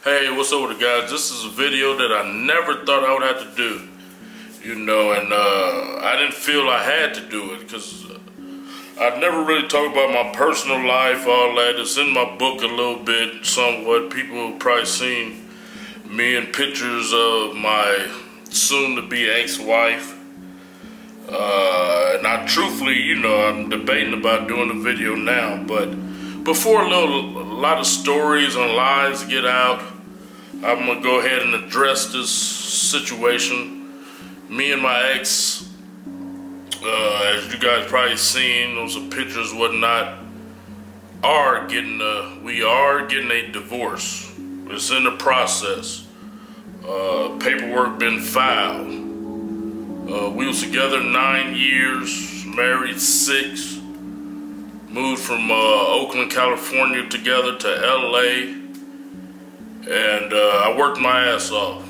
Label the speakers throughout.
Speaker 1: Hey, what's up with it, guys? This is a video that I never thought I would have to do, and I didn't feel I had to do it because I never really talk about my personal life, all that. It's in my book a little bit, somewhat. People have probably seen me in pictures of my soon-to-be ex-wife. And I truthfully, I'm debating about doing a video now, but before a lot of stories and lies get out, I'm gonna go ahead and address this situation. Me and my ex, as you guys probably seen, those are pictures, whatnot, we are getting a divorce. It's in the process. Paperwork been filed. We was together 9 years, married 6, moved from Oakland, California together to LA, and I worked my ass off,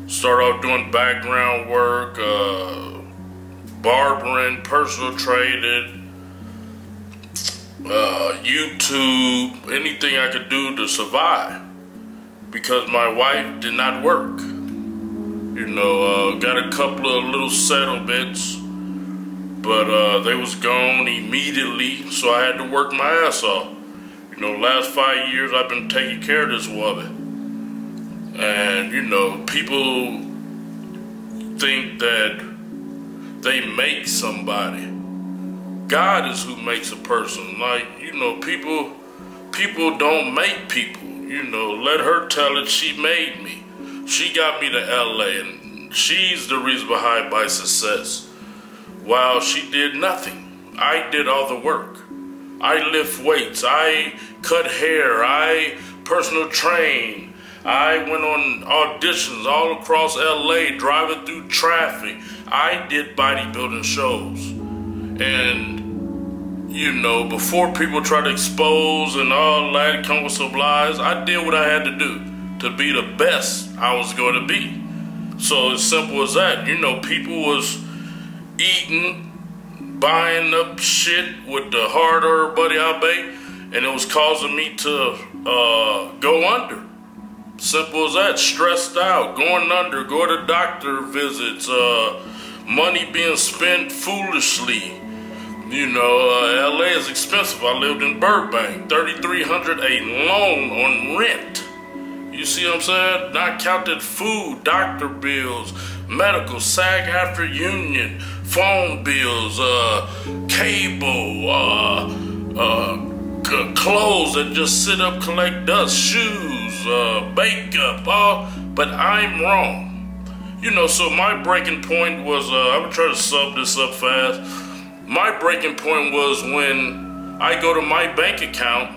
Speaker 1: started off doing background work, barbering, personal training, YouTube, anything I could do to survive, because my wife did not work. Got a couple of little settlements, but they was gone immediately, so I had to work my ass off. Last 5 years I've been taking care of this woman. And, people think that they make somebody. God is who makes a person. People don't make people. Let her tell it, she made me. She got me to LA, and she's the reason behind my success. While she did nothing, I did all the work. I lift weights, I cut hair, I personal train. I went on auditions all across LA, driving through traffic. I did bodybuilding shows. And, before people try to expose and all that, come with some lies, I did what I had to do to be the best I was going to be. So as simple as that. People was eating, buying up shit with the hard-earned buddy I baked, and it was causing me to go under. Simple as that. Stressed out, going under, going to doctor visits, money being spent foolishly. LA is expensive. I lived in Burbank, $3,300 a loan on rent. You see what I'm saying? Not counted food, doctor bills, medical, SAG after union, phone bills, cable, clothes that just sit up, collect dust, shoes, makeup, but I'm wrong. So my breaking point was, I would try to sum this up fast. My breaking point was when I go to my bank account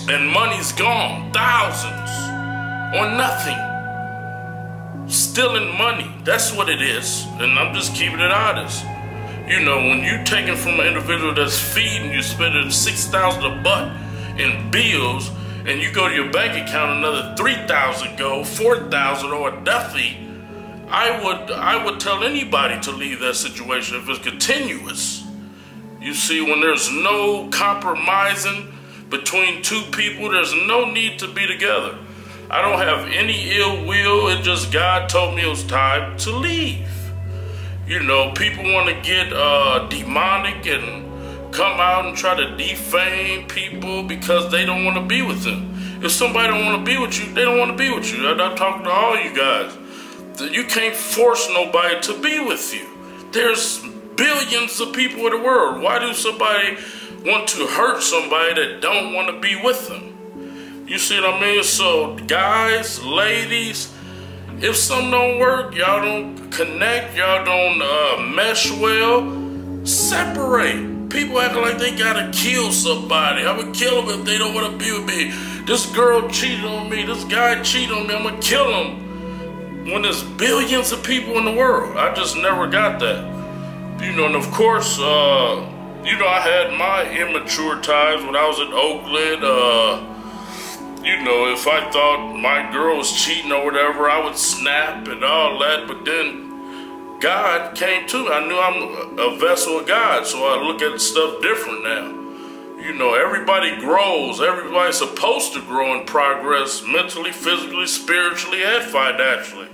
Speaker 1: and money's gone, thousands, on nothing. Stealing money, that's what it is, and I'm just keeping it honest. When you taking from an individual that's feeding you, spending $6,000 a buck in bills, and you go to your bank account, another $3,000 go, $4,000 or nothing, I would tell anybody to leave that situation if it's continuous. You see, when there's no compromising between two people, there's no need to be together. I don't have any ill will. It just God told me it was time to leave. People want to get demonic and come out and try to defame people because they don't want to be with them. If somebody don't want to be with you, they don't want to be with you. I'm talking to all you guys. You can't force nobody to be with you. There's billions of people in the world. Why do somebody want to hurt somebody that don't want to be with them? You see what I mean? So guys, ladies, if something don't work, y'all don't connect, y'all don't mesh well, separate. People acting like they gotta kill somebody. I would kill them if they don't want to be with me. This girl cheated on me, this guy cheated on me, I'm gonna kill him. When there's billions of people in the world, I just never got that. And of course, I had my immature times when I was in Oakland. If I thought my girl was cheating or whatever, I would snap and all that. But then God came to me. I knew I'm a vessel of God, so I look at stuff different now. You know, everybody grows. Everybody's supposed to grow and progress mentally, physically, spiritually, and financially.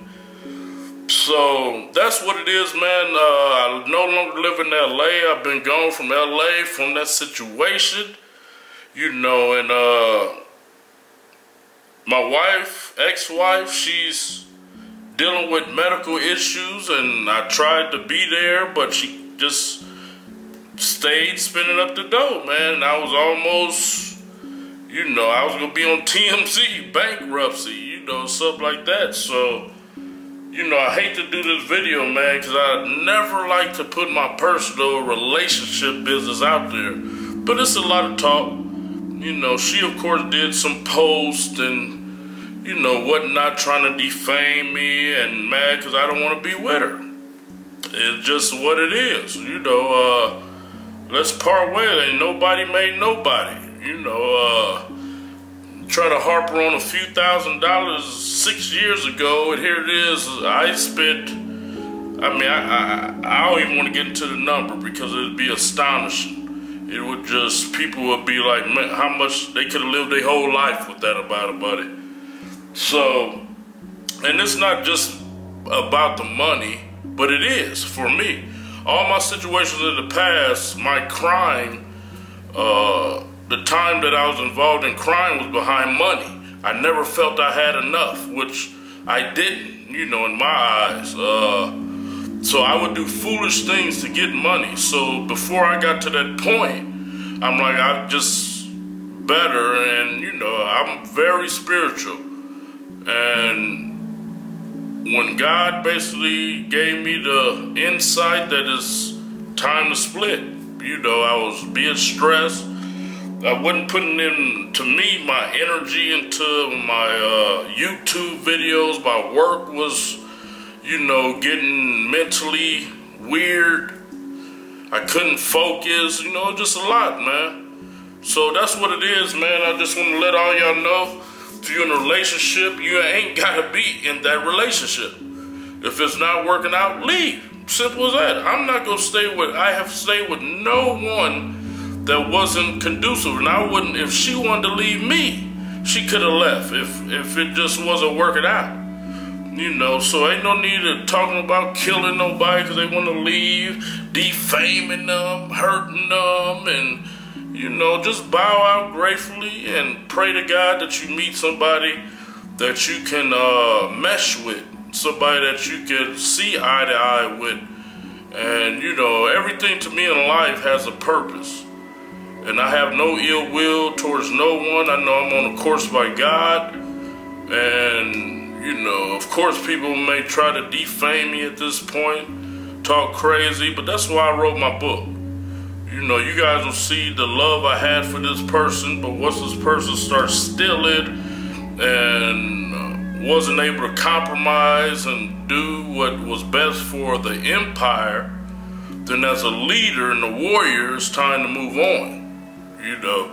Speaker 1: So that's what it is, man. I no longer live in LA. I've been gone from LA from that situation. You know, and my wife, ex-wife, she's dealing with medical issues, and I tried to be there, but she just stayed spinning up the dough, man. And I was almost, you know, I was gonna be on TMZ, bankruptcy, you know, stuff like that. So, you know, I hate to do this video, man, because I never like to put my personal relationship business out there. But it's a lot of talk. You know, she, of course, did some posts and, you know, whatnot, trying to defame me and mad because I don't want to be with her. It's just what it is, you know. Let's part ways. Ain't nobody made nobody, you know. Try to harper on a few $1,000s 6 years ago, and here it is. I spent, I mean, I don't even want to get into the number because it'd be astonishing. It would just, people would be like, man, how much they could have lived their whole life with that about it. So, and it's not just about the money, but it is for me. All my situations in the past, my crime, the time that I was involved in crime was behind money. I never felt I had enough, which I didn't, you know, in my eyes. So I would do foolish things to get money. So before I got to that point, I'm like, I'm just better, and, you know, I'm very spiritual. And when God basically gave me the insight that it's time to split, you know, I was being stressed. I wasn't putting in, to me, my energy into my YouTube videos. My work was, you know, getting mentally weird. I couldn't focus, you know, just a lot, man. So that's what it is, man. I just want to let all y'all know, if you're in a relationship, you ain't got to be in that relationship. If it's not working out, leave. Simple as that. I'm not going to stay with, I have stayed with no one that wasn't conducive. And I wouldn't, if she wanted to leave me, she could have left if it just wasn't working out. You know, so ain't no need of talking about killing nobody because they want to leave, defaming them, hurting them, and, you know, just bow out gratefully and pray to God that you meet somebody that you can mesh with, somebody that you can see eye to eye with. And, you know, everything to me in life has a purpose. And I have no ill will towards no one. I know I'm on a course by God. And, you know, of course people may try to defame me at this point, talk crazy, but that's why I wrote my book. You know, you guys will see the love I had for this person, but once this person starts stealing and wasn't able to compromise and do what was best for the empire, then as a leader and a warrior, it's time to move on. You know,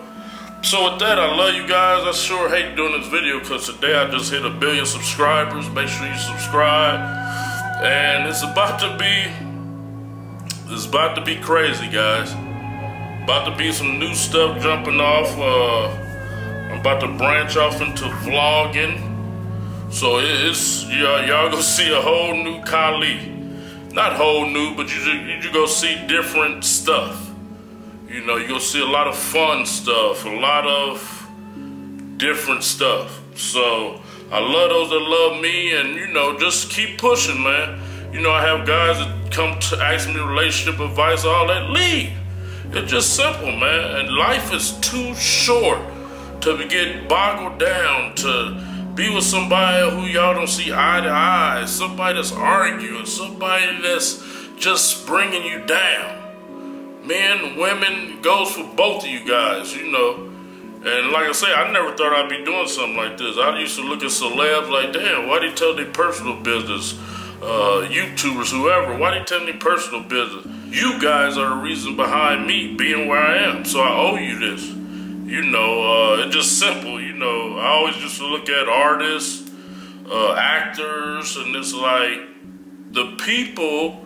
Speaker 1: so with that, I love you guys. I sure hate doing this video because today I just hit 1 billion subscribers. Make sure you subscribe, and it's about to be crazy, guys. About to be some new stuff jumping off. I'm about to branch off into vlogging, so it's y'all gonna see a whole new Kali. Not whole new, but you gonna see different stuff. You know, you're going to see a lot of fun stuff, a lot of different stuff. So, I love those that love me, and, you know, just keep pushing, man. You know, I have guys that come to ask me relationship advice, all that. Leave. It's just simple, man. And life is too short to get boggled down, to be with somebody who y'all don't see eye to eye, somebody that's arguing, somebody that's just bringing you down. Men, women, goes for both of you guys, you know. And like I say, I never thought I'd be doing something like this. I used to look at celebs like, damn, why they tell their personal business? YouTubers, whoever, why they tell me personal business? You guys are the reason behind me being where I am, so I owe you this. You know, it's just simple, you know. I always used to look at artists, actors, and it's like, the people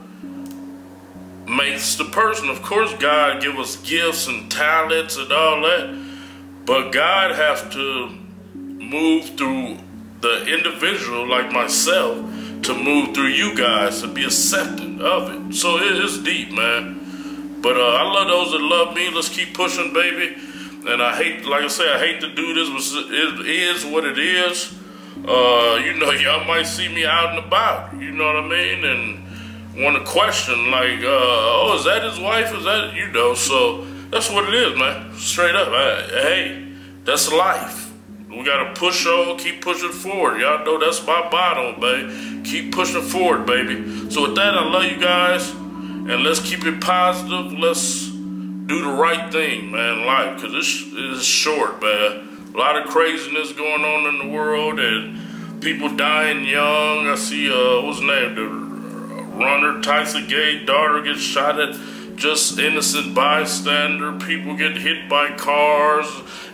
Speaker 1: makes the person. Of course, God give us gifts and talents and all that, but God has to move through the individual like myself to move through you guys to be accepting of it. So it's deep, man. But I love those that love me. Let's keep pushing, baby. And I hate, like I say, I hate to do this, but it is what it is. You know, y'all might see me out and about, you know what I mean? And want to question, like, oh, is that his wife? Is that, you know? So that's what it is, man. Straight up. Hey, that's life. We got to push on, keep pushing forward. Y'all know that's my motto, baby. Keep pushing forward, baby. So with that, I love you guys. And let's keep it positive. Let's do the right thing, man, life. Because it's short, man. A lot of craziness going on in the world. And people dying young. I see, what's his name? The runner, Tyson Gay, daughter gets shot at. Just innocent bystander. People get hit by cars.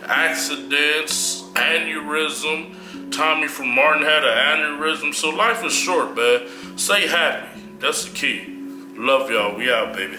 Speaker 1: Accidents. Aneurysm. Tommy from Martin had an aneurysm. So life is short, man. Stay happy. That's the key. Love y'all. We out, baby.